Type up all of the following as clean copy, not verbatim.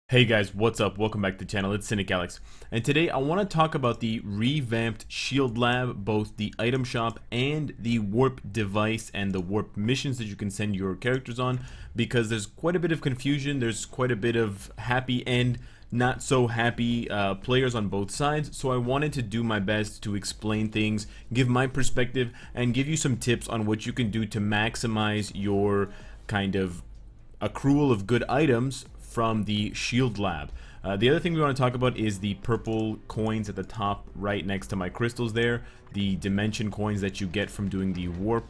Hey guys, what's up? Welcome back to the channel. It's Cynicalex, and today I want to talk about the revamped Shield Lab, both the item shop and the warp device and the warp missions that you can send your characters on, because there's quite a bit of confusion. There's quite a bit of happy and not so happy players on both sides, so I wanted to do my best to explain things, give my perspective, and give you some tips on what you can do to maximize your kind of accrual of good items from the Shield Lab. The other thing we want to talk about is the purple coins at the top right next to my crystals there, the dimension coins that you get from doing the warp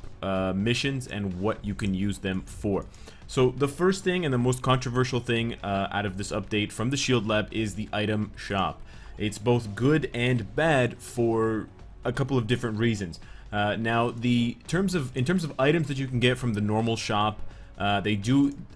missions and what you can use them for. So the first thing and the most controversial thing out of this update from the Shield Lab is the item shop. It's both good and bad for a couple of different reasons. Now, in terms of items that you can get from the normal shop, I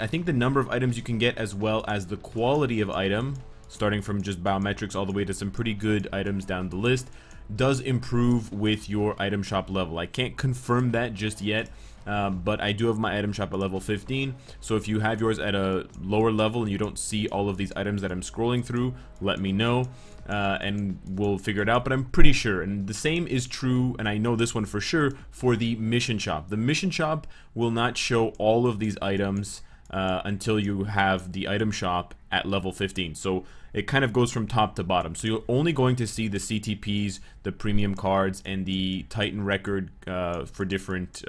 think the number of items you can get, as well as the quality of item, starting from just biometrics all the way to some pretty good items down the list, does improve with your item shop level. I can't confirm that just yet, but I do have my item shop at level 15, so if you have yours at a lower level and you don't see all of these items that I'm scrolling through, let me know. And we'll figure it out, but I'm pretty sure. And the same is true, and I know this one for sure, for the mission shop. The mission shop will not show all of these items until you have the item shop at level 15. So it kind of goes from top to bottom. So you're only going to see the CTPs, the premium cards, and the Titan record for different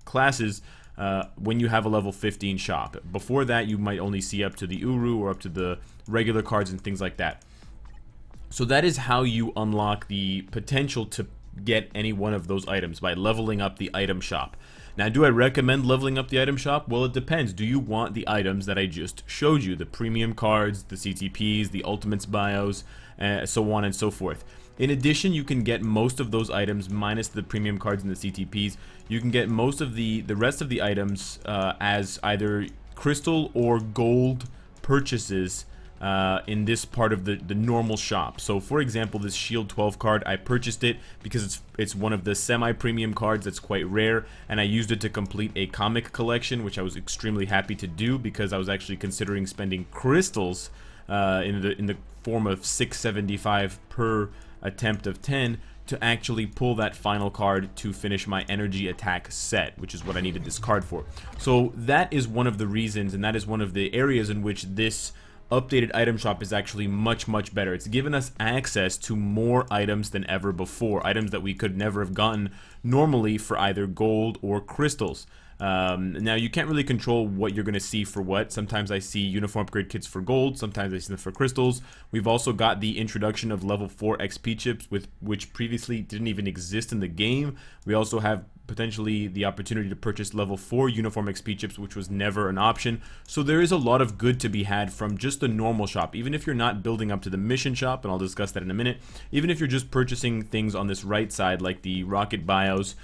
classes when you have a level 15 shop. Before that, you might only see up to the Uru or up to the regular cards and things like that. So that is how you unlock the potential to get any one of those items, by leveling up the item shop. Now, do I recommend leveling up the item shop? Well, it depends. Do you want the items that I just showed you? The premium cards, the CTPs, the ultimates bios, so on and so forth. In addition, you can get most of those items, minus the premium cards and the CTPs. You can get most of the rest of the items as either crystal or gold purchases in this part of the normal shop. So for example, this Shield 12 card, I purchased it because it's one of the semi-premium cards that's quite rare, and I used it to complete a comic collection, which I was extremely happy to do because I was actually considering spending crystals in the form of 675 per attempt of 10 to actually pull that final card to finish my energy attack set, which is what I needed this card for. So that is one of the reasons, and that is one of the areas in which this updated item shop is actually much better. It's given us access to more items than ever before, items that we could never have gotten normally for either gold or crystals. Now, you can't really control what you're going to see for what. Sometimes I see uniform upgrade kits for gold, sometimes I see them for crystals. We've also got the introduction of level 4 XP chips, which previously didn't even exist in the game. We also have potentially the opportunity to purchase level 4 uniform XP chips, which was never an option. So there is a lot of good to be had from just the normal shop. Even if you're not building up to the mission shop, and I'll discuss that in a minute, even if you're just purchasing things on this right side like the rocket bios,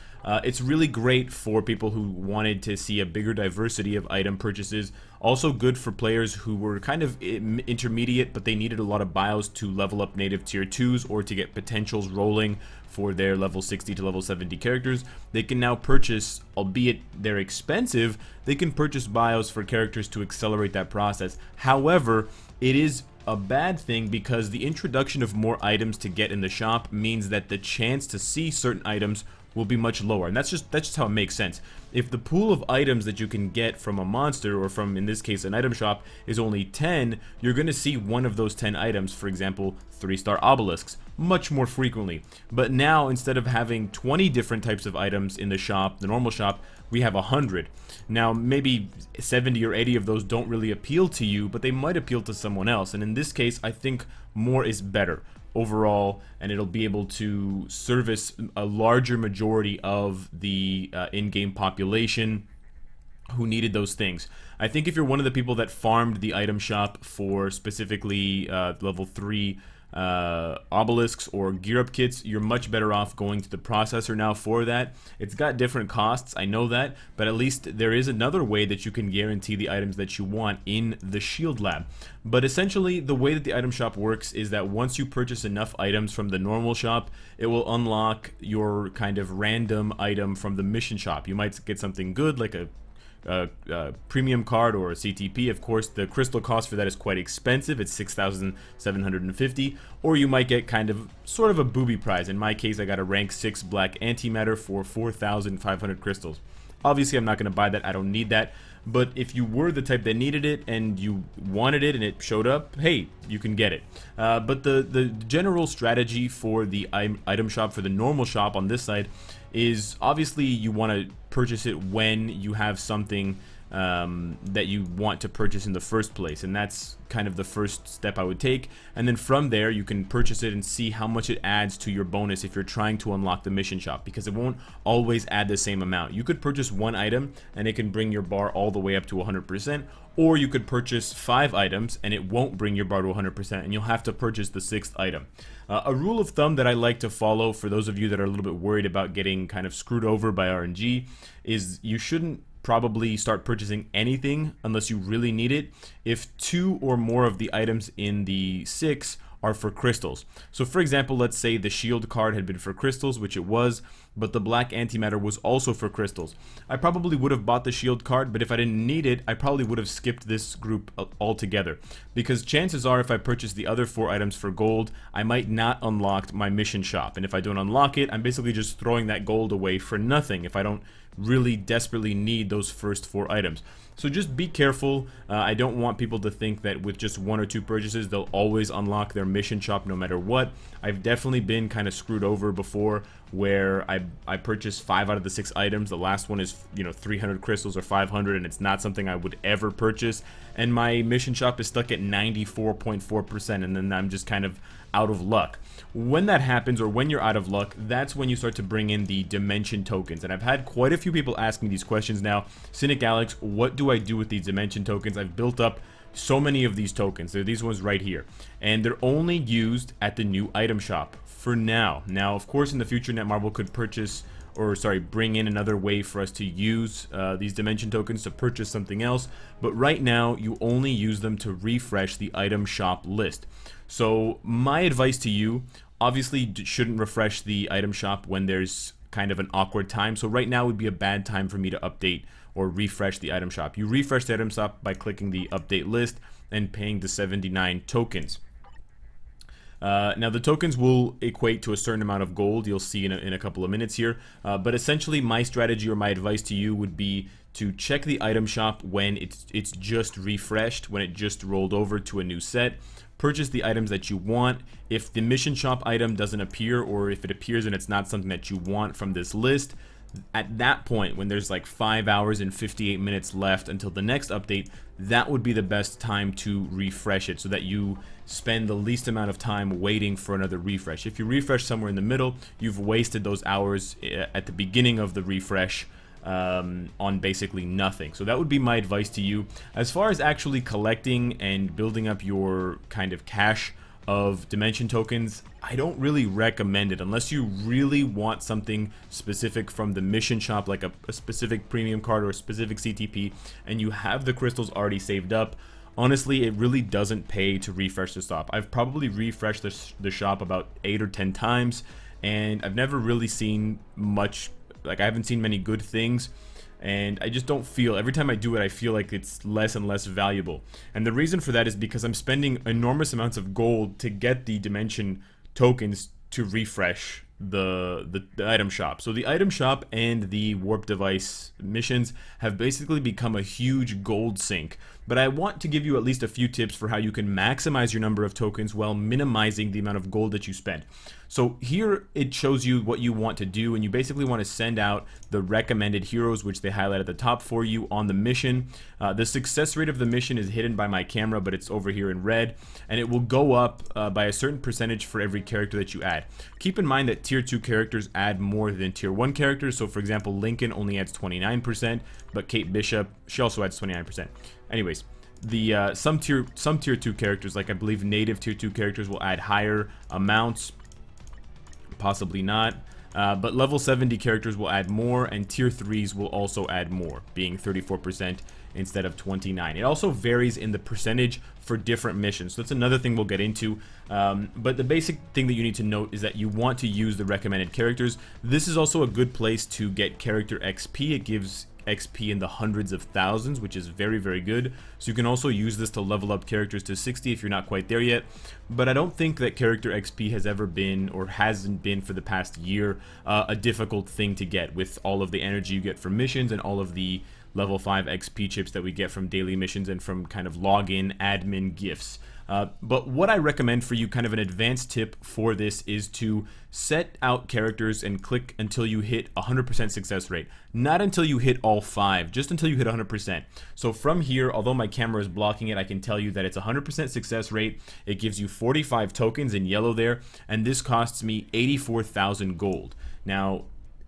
it's really great for people who wanted to see a bigger diversity of item purchases. Also good for players who were kind of intermediate, but they needed a lot of bios to level up native tier 2s or to get potentials rolling for their level 60 to level 70 characters. They can now purchase, albeit they're expensive, they can purchase bios for characters to accelerate that process. However, it is a bad thing because the introduction of more items to get in the shop means that the chance to see certain items will be much lower, and that's just how it makes sense. If the pool of items that you can get from a monster, or from, in this case, an item shop, is only 10, you're going to see one of those 10 items, for example, 3-star obelisks, much more frequently. But now, instead of having 20 different types of items in the shop, the normal shop, we have 100. Now, maybe 70 or 80 of those don't really appeal to you, but they might appeal to someone else, and in this case, I think more is better overall, and it'll be able to service a larger majority of the in-game population who needed those things. I think if you're one of the people that farmed the item shop for specifically level 3 obelisks or gear up kits, you're much better off going to the processor now for that. It's got different costs, I know that, but at least there is another way that you can guarantee the items that you want in the Shield Lab. But essentially, the way that the item shop works is that once you purchase enough items from the normal shop, it will unlock your kind of random item from the mission shop. You might get something good, like a premium card or a CTP. Of course, the crystal cost for that is quite expensive. It's 6,750, or you might get kind of sort of a booby prize. In my case, I got a rank 6 black antimatter for 4,500 crystals. Obviously, I'm not going to buy that. I don't need that. But if you were the type that needed it and you wanted it and it showed up, hey, you can get it. But the general strategy for the item shop, for the normal shop on this side, is obviously you want to purchase it when you have something that you want to purchase in the first place, and that's kind of the first step I would take. And then from there you can purchase it and see how much it adds to your bonus if you're trying to unlock the mission shop, because it won't always add the same amount. You could purchase one item and it can bring your bar all the way up to 100%, or you could purchase 5 items and it won't bring your bar to 100% and you'll have to purchase the 6th item. A rule of thumb that I like to follow for those of you that are a little bit worried about getting kind of screwed over by RNG is you shouldn't probably start purchasing anything unless you really need it if 2 or more of the items in the 6 are for crystals. So for example, let's say the shield card had been for crystals, which it was, but the black antimatter was also for crystals. I probably would have bought the shield card, but if I didn't need it, I probably would have skipped this group altogether, because chances are if I purchase the other 4 items for gold, I might not unlock my mission shop, and if I don't unlock it, I'm basically just throwing that gold away for nothing if I don't really desperately need those first 4 items. So just be careful. I don't want people to think that with just 1 or 2 purchases they'll always unlock their mission shop no matter what. I've definitely been kind of screwed over before where I purchased 5 out of the 6 items. The last one is 300 crystals or 500, and it's not something I would ever purchase, and my mission shop is stuck at 94.4%, and then I'm just kind of out of luck. When that happens, or when you're out of luck, that's when you start to bring in the dimension tokens. And I've had quite a few people ask me these questions now. Cynicalex, what do I do with these dimension tokens? I've built up so many of these tokens. They're these ones right here, and they're only used at the new item shop for now. Now, of course, in the future, Netmarble could bring in another way for us to use these dimension tokens to purchase something else, but right now you only use them to refresh the item shop list. So my advice to you, obviously shouldn't refresh the item shop when there's kind of an awkward time. So right now would be a bad time for me to update or refresh the item shop. You refresh the item shop by clicking the update list and paying the 79 tokens. Now the tokens will equate to a certain amount of gold, you'll see in a couple of minutes here, but essentially my strategy or my advice to you would be to check the item shop when it's just refreshed, when it just rolled over to a new set. Purchase the items that you want. If the mission shop item doesn't appear, or if it appears and it's not something that you want from this list, at that point, when there's like 5 hours and 58 minutes left until the next update, that would be the best time to refresh it, so that you spend the least amount of time waiting for another refresh. If you refresh somewhere in the middle, you've wasted those hours at the beginning of the refresh on basically nothing. So that would be my advice to you. As far as actually collecting and building up your kind of cache of dimension tokens, I don't really recommend it unless you really want something specific from the mission shop, like a specific premium card or a specific CTP, and you have the crystals already saved up. Honestly, it really doesn't pay to refresh the shop. I've probably refreshed the shop about 8 or 10 times, and I've never really seen much, like I haven't seen many good things, and I just don't feel, every time I do it, I feel like it's less and less valuable. And the reason for that is because I'm spending enormous amounts of gold to get the dimension tokens to refresh the item shop. So the item shop and the warp device missions have basically become a huge gold sink. But I want to give you at least a few tips for how you can maximize your number of tokens while minimizing the amount of gold that you spend. So here it shows you what you want to do, and you basically want to send out the recommended heroes, which they highlight at the top for you on the mission. The success rate of the mission is hidden by my camera, but it's over here in red, and it will go up by a certain percentage for every character that you add. Keep in mind that tier 2 characters add more than tier 1 characters. So for example, Lincoln only adds 29%, but Kate Bishop, she also adds 29%. Anyways, the some tier 2 characters, like I believe native tier 2 characters, will add higher amounts, possibly not, but level 70 characters will add more, and tier 3s will also add more, being 34% instead of 29. It also varies in the percentage for different missions, so that's another thing we'll get into. But the basic thing that you need to note is that you want to use the recommended characters. This is also a good place to get character XP. It gives XP in the hundreds of thousands, which is very, very good. So you can also use this to level up characters to 60 if you're not quite there yet. But I don't think that character XP has ever been, or hasn't been for the past year, a difficult thing to get, with all of the energy you get from missions and all of the level 5 XP chips that we get from daily missions and from kind of login admin gifts. But what I recommend for you, kind of an advanced tip for this, is to set out characters and click until you hit 100% success rate. Not until you hit all 5, just until you hit 100%. So from here, although my camera is blocking it, I can tell you that it's 100% success rate. It gives you 45 tokens in yellow there, and this costs me 84,000 gold. Now,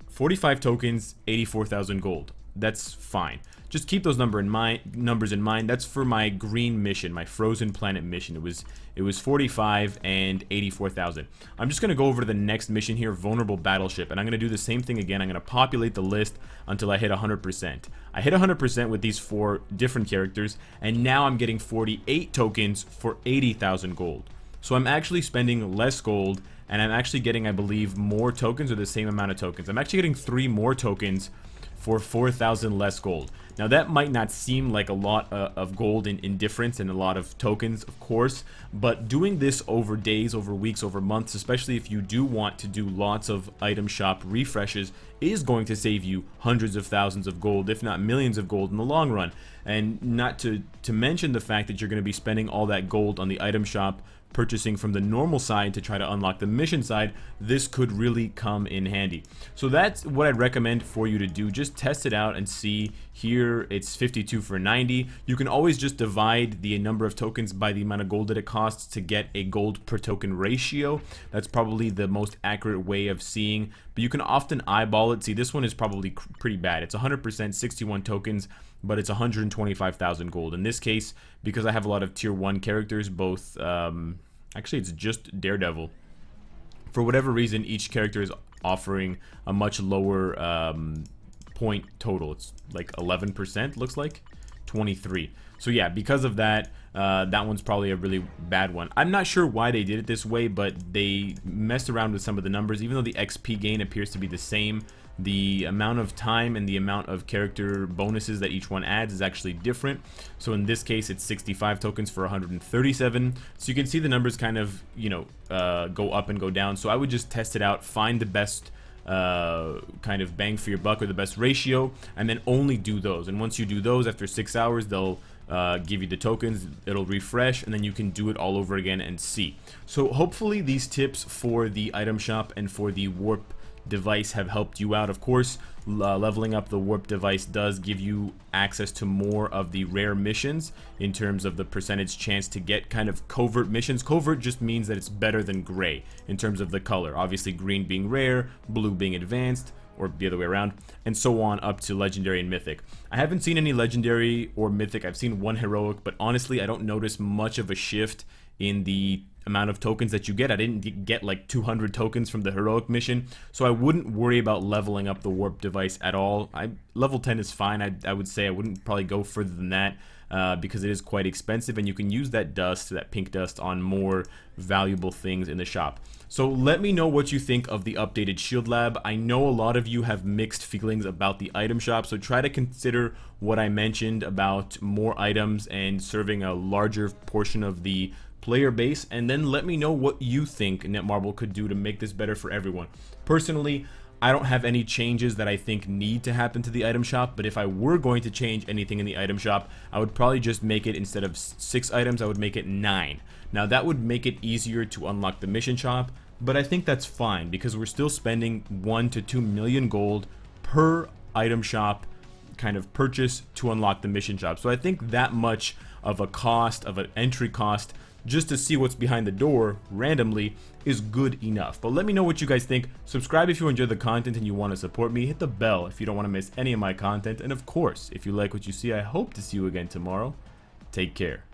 45 tokens, 84,000 gold. That's fine. Just keep those numbers in mind. That's for my green mission, my frozen planet mission. It was 45 and 84,000. I'm just gonna go over to the next mission here, vulnerable battleship, and I'm gonna do the same thing again. I'm gonna populate the list until I hit 100%. I hit 100% with these 4 different characters, and now I'm getting 48 tokens for 80,000 gold. So I'm actually spending less gold, and I'm actually getting, I believe, more tokens, or the same amount of tokens. I'm actually getting 3 more tokens for 4,000 less gold. Now that might not seem like a lot of gold in difference and a lot of tokens, of course, but doing this over days, over weeks, over months, especially if you do want to do lots of item shop refreshes, is going to save you hundreds of thousands of gold, if not millions of gold in the long run. And not to mention the fact that you're going to be spending all that gold on the item shop purchasing from the normal side to try to unlock the mission side, this could really come in handy. So that's what I'd recommend for you to do. Just test it out and see. Here it's 52 for 90. You can always just divide the number of tokens by the amount of gold that it costs to get a gold per token ratio. That's probably the most accurate way of seeing, but you can often eyeball it. See, this one is probably pretty bad. It's 100%, 61 tokens, but it's 125,000 gold. In this case, because I have a lot of tier 1 characters, both, actually it's just Daredevil. For whatever reason, each character is offering a much lower point total. It's like 11%, looks like 23. So yeah, because of that, that one's probably a really bad one. I'm not sure why they did it this way, but they messed around with some of the numbers. Even though the XP gain appears to be the same, the amount of time and the amount of character bonuses that each one adds is actually different. So in this case, it's 65 tokens for 137. So you can see the numbers kind of, you know, go up and go down. So I would just test it out, find the best kind of bang for your buck, or the best ratio, and then only do those. And once you do those, after 6 hours, they'll give you the tokens, it'll refresh, and then you can do it all over again and see. So hopefully these tips for the item shop and for the warp device have helped you out. Of course, leveling up the warp device does give you access to more of the rare missions in terms of the percentage chance to get kind of covert missions. Covert just means that it's better than gray in terms of the color. Obviously, green being rare, blue being advanced, or the other way around, and so on up to legendary and mythic. I haven't seen any legendary or mythic. I've seen one heroic, but honestly, I don't notice much of a shift in the amount of tokens that you get. I didn't get like 200 tokens from the heroic mission, so I wouldn't worry about leveling up the warp device at all. Level 10 is fine. I would say I wouldn't probably go further than that, because it is quite expensive, and you can use that dust, that pink dust, on more valuable things in the shop. So let me know what you think of the updated Shield Lab. I know a lot of you have mixed feelings about the item shop, so try to consider what I mentioned about more items and serving a larger portion of the player base, and then let me know what you think Netmarble could do to make this better for everyone. Personally, I don't have any changes that I think need to happen to the item shop, but if I were going to change anything in the item shop, I would probably just make it, instead of 6 items, I would make it 9. Now that would make it easier to unlock the mission shop, but I think that's fine because we're still spending 1 to 2 million gold per item shop kind of purchase to unlock the mission shop. So I think that much of a cost, of an entry cost, just to see what's behind the door randomly, is good enough. But let me know what you guys think. Subscribe if you enjoy the content and you want to support me. Hit the bell if you don't want to miss any of my content. And of course, if you like what you see, I hope to see you again tomorrow. Take care.